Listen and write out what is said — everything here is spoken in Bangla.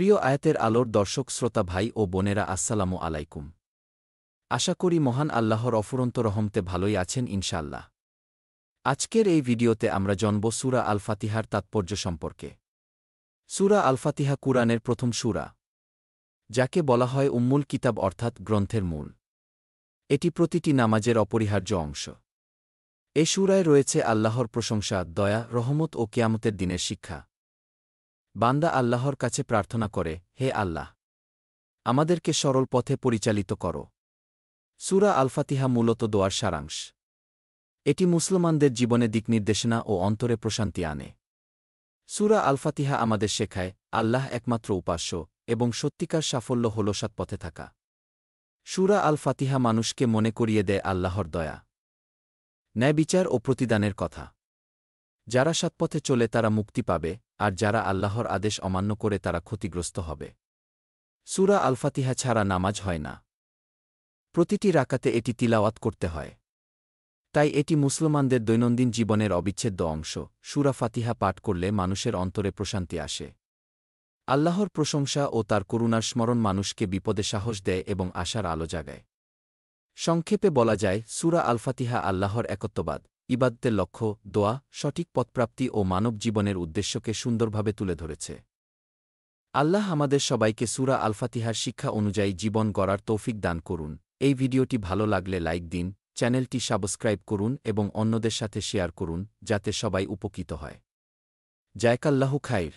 প্রিয় আয়াতের আলোর দর্শক শ্রোতা ভাই ও বোনেরা আসসালামু আলাইকুম। আশা করি মহান আল্লাহর অফুরন্ত রহমতে ভালোই আছেন ইনশাআল্লাহ। আজকের এই ভিডিওতে আমরা জানব সূরা আল ফাতিহার তাৎপর্য সম্পর্কে। সূরা আল ফাতিহা কুরআনের প্রথম সূরা, যাকে বলা হয় উম্মুল কিতাব অর্থাৎ গ্রন্থের মূল। এটি প্রতিটি নামাজের অপরিহার্য অংশ। এ সূরায় রয়েছে আল্লাহর প্রশংসা, দয়া, রহমত ও কিয়ামতের দিনের শিক্ষা। বান্দা আল্লাহর কাছে প্রার্থনা করে, হে আল্লাহ, আমাদেরকে সরল পথে পরিচালিত করো। সূরা আল ফাতিহা মূলত দোয়ার সারাংশ। এটি মুসলমানদের জীবনে দিকনির্দেশনা ও অন্তরে প্রশান্তি আনে। সূরা আল ফাতিহা আমাদের শেখায়, আল্লাহ একমাত্র উপাস্য এবং সত্যিকার সাফল্য হল সৎপথে থাকা। সূরা আল ফাতিহা মানুষকে মনে করিয়ে দেয় আল্লাহর দয়া, ন্যায়বিচার ও প্রতিদানের কথা। যারা সৎপথে চলে তারা মুক্তি পাবে, আর যারা আল্লাহর আদেশ অমান্য করে তারা ক্ষতিগ্রস্ত হবে। সূরা আল ফাতিহা ছাড়া নামাজ হয় না। প্রতিটি রাকাতে এটি তিলাওয়াত করতে হয়। তাই এটি মুসলমানদের দৈনন্দিন জীবনের অবিচ্ছেদ্য অংশ। সূরা ফাতিহা পাঠ করলে মানুষের অন্তরে প্রশান্তি আসে। আল্লাহর প্রশংসা ও তার করুণার স্মরণ মানুষকে বিপদে সাহস দেয় এবং আশার আলো জাগায়। সংক্ষেপে বলা যায়, সূরা আল ফাতিহা আল্লাহর একত্ববাদ, ইবাদতের লক্ষ্য, দোয়া, সঠিক পথপ্রাপ্তি ও মানব জীবনের উদ্দেশ্যকে সুন্দরভাবে তুলে ধরেছে। আল্লাহ আমাদের সবাইকে সূরা আল ফাতিহার শিক্ষা অনুযায়ী জীবন গড়ার তৌফিক দান করুন। এই ভিডিওটি ভালো লাগলে লাইক দিন, চ্যানেলটি সাবস্ক্রাইব করুন এবং অন্যদের সাথে শেয়ার করুন, যাতে সবাই উপকৃত হয়। জাযাকাল্লাহু খাইর।